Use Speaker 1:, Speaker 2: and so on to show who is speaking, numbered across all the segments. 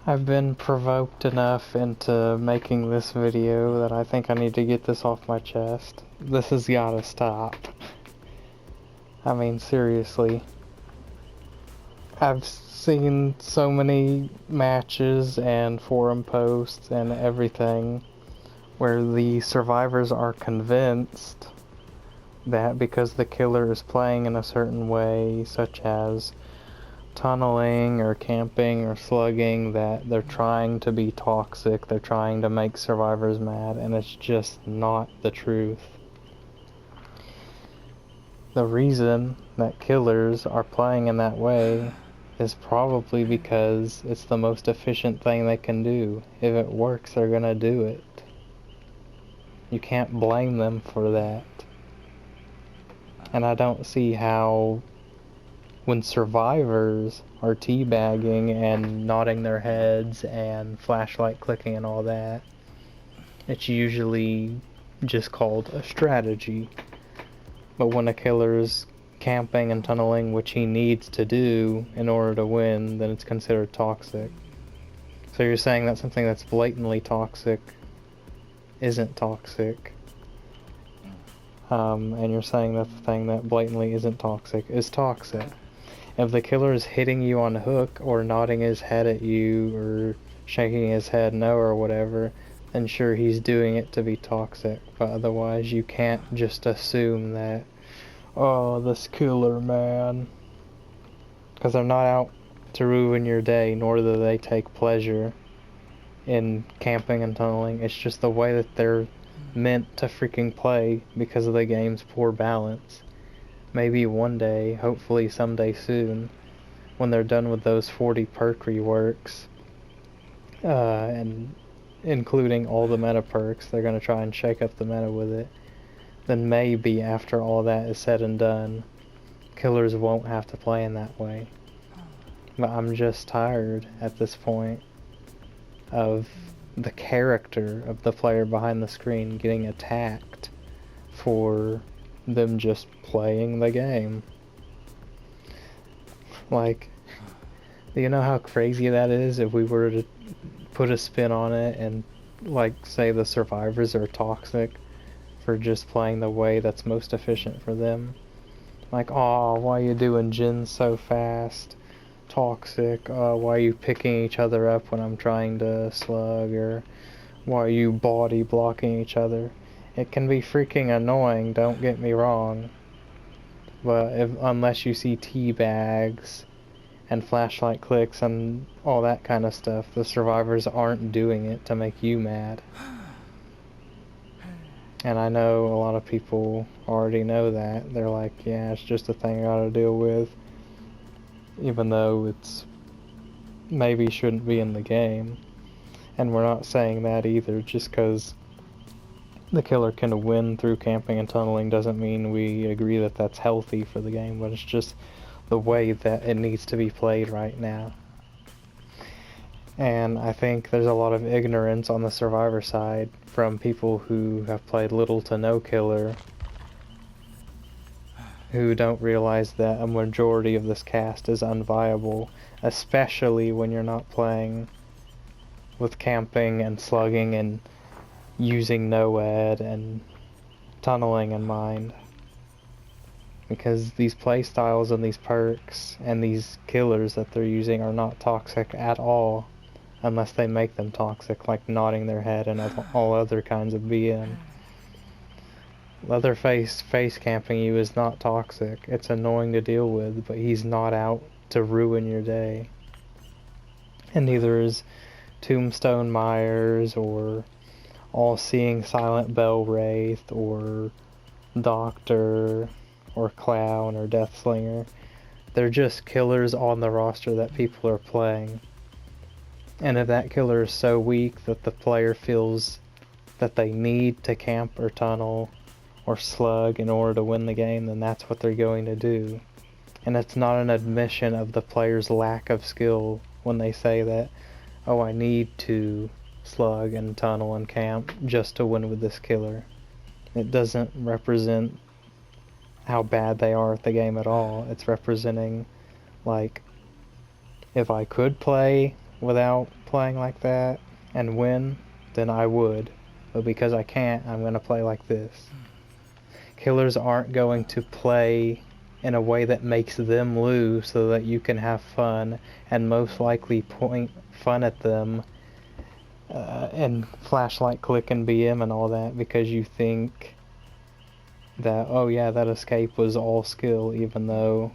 Speaker 1: I've been provoked enough into making this video that I think I need to get this off my chest. This has gotta stop. I mean, seriously. I've seen so many matches and forum posts and everything where the survivors are convinced that because the killer is playing in a certain way, such as tunneling or camping or slugging, that they're trying to be toxic, they're trying to make survivors mad, and it's just not the truth. The reason that killers are playing in that way is probably because it's the most efficient thing they can do. If it works, they're gonna do it. You can't blame them for that. And I don't see how, when survivors are teabagging and nodding their heads and flashlight clicking and all that, it's usually just called a strategy. But when a killer's camping and tunneling, which he needs to do in order to win, then it's considered toxic. So you're saying that something that's blatantly toxic isn't toxic. And you're saying that the thing that blatantly isn't toxic is toxic. If the killer is hitting you on the hook or nodding his head at you or shaking his head no or whatever, then sure, he's doing it to be toxic. But otherwise you can't just assume that, oh, this killer, man. Because they're not out to ruin your day, nor do they take pleasure in camping and tunneling. It's just the way that they're meant to freaking play because of the game's poor balance. Maybe one day, hopefully someday soon, when they're done with those 40 perk reworks, and including all the meta perks, they're going to try and shake up the meta with it. Then maybe after all that is said and done, killers won't have to play in that way. But I'm just tired at this point of the character of the player behind the screen getting attacked for them just playing the game. Like, do you know how crazy that is if we were to put a spin on it and, like, say the survivors are toxic for just playing the way that's most efficient for them? Like, aw, why you doing gens so fast? Toxic. Why are you picking each other up when I'm trying to slug? Or why are you body blocking each other? It can be freaking annoying, don't get me wrong. But unless you see teabags and flashlight clicks and all that kind of stuff, the survivors aren't doing it to make you mad. And I know a lot of people already know that. They're like, yeah, it's just a thing I gotta deal with. Even though it's maybe shouldn't be in the game. And we're not saying that either. Just because the killer can win through camping and tunneling doesn't mean we agree that that's healthy for the game, but it's just the way that it needs to be played right now. And I think there's a lot of ignorance on the survivor side from people who have played little to no killer, who don't realize that a majority of this cast is unviable, especially when you're not playing with camping and slugging and using no-ed and tunneling in mind. Because these playstyles and these perks and these killers that they're using are not toxic at all, unless they make them toxic, like nodding their head and all other kinds of BM. Leatherface face camping you is not toxic. It's annoying to deal with, but he's not out to ruin your day. And neither is Tombstone Myers or All-Seeing Silent Bell Wraith or Doctor or Clown or Deathslinger. They're just killers on the roster that people are playing. And if that killer is so weak that the player feels that they need to camp or tunnel or slug in order to win the game, then that's what they're going to do. And it's not an admission of the player's lack of skill when they say that, oh, I need to slug and tunnel and camp just to win with this killer. It doesn't represent how bad they are at the game at all. It's representing, like, if I could play without playing like that and win, then I would. But because I can't, I'm gonna play like this. Killers aren't going to play in a way that makes them lose so that you can have fun and most likely point fun at them and flashlight click and BM and all that because you think that, oh yeah, that escape was all skill even though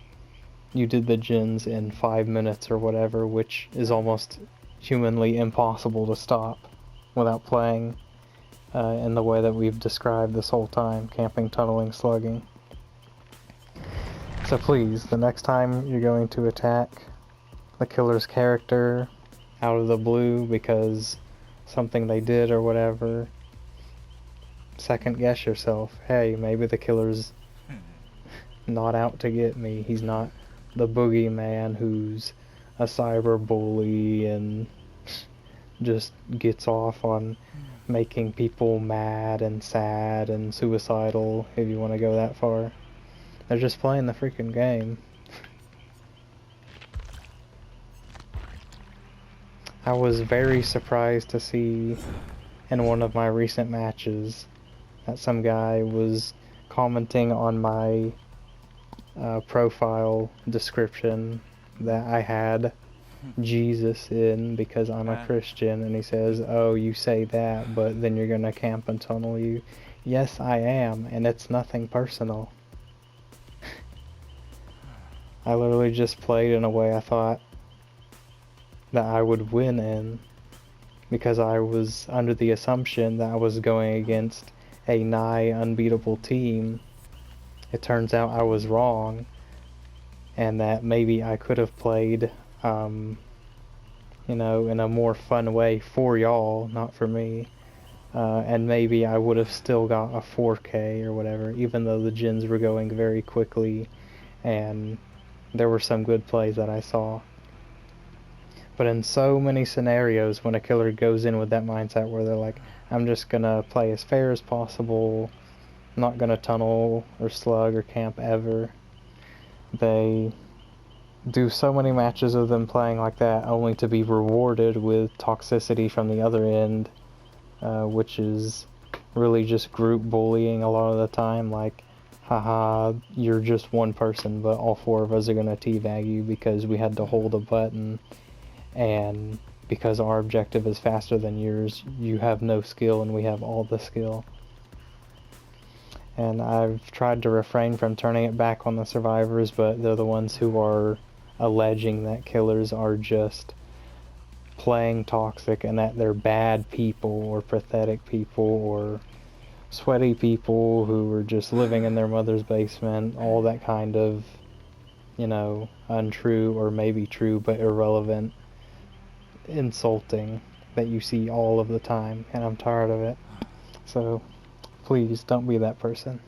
Speaker 1: you did the gens in 5 minutes or whatever, which is almost humanly impossible to stop without playing in the way that we've described this whole time, camping, tunneling, slugging. So please, the next time you're going to attack the killer's character out of the blue because something they did or whatever, second guess yourself. Hey, maybe the killer's not out to get me. He's not the boogeyman who's a cyber bully and just gets off on making people mad and sad and suicidal, if you want to go that far. They're just playing the freaking game. I was very surprised to see in one of my recent matches that some guy was commenting on my profile description that I had Jesus in because I'm a Christian, and he says, oh, you say that, but then you're gonna camp and tunnel you. Yes, I am, and it's nothing personal. I literally just played in a way I thought that I would win in because I was under the assumption that I was going against a nigh unbeatable team. It turns out I was wrong, and that maybe I could have played you know, in a more fun way for y'all, not for me. And maybe I would have still got a 4K or whatever, even though the gens were going very quickly and there were some good plays that I saw. But in so many scenarios, when a killer goes in with that mindset where they're like, I'm just gonna play as fair as possible, I'm not gonna tunnel or slug or camp ever, they do so many matches of them playing like that only to be rewarded with toxicity from the other end, which is really just group bullying a lot of the time, like, haha, you're just one person but all 4 of us are gonna teabag you because we had to hold a button, and because our objective is faster than yours, you have no skill and we have all the skill. And I've tried to refrain from turning it back on the survivors, but they're the ones who are alleging that killers are just playing toxic and that they're bad people or pathetic people or sweaty people who are just living in their mother's basement, all that kind of, you know, untrue or maybe true but irrelevant insulting that you see all of the time, and I'm tired of it. So please don't be that person.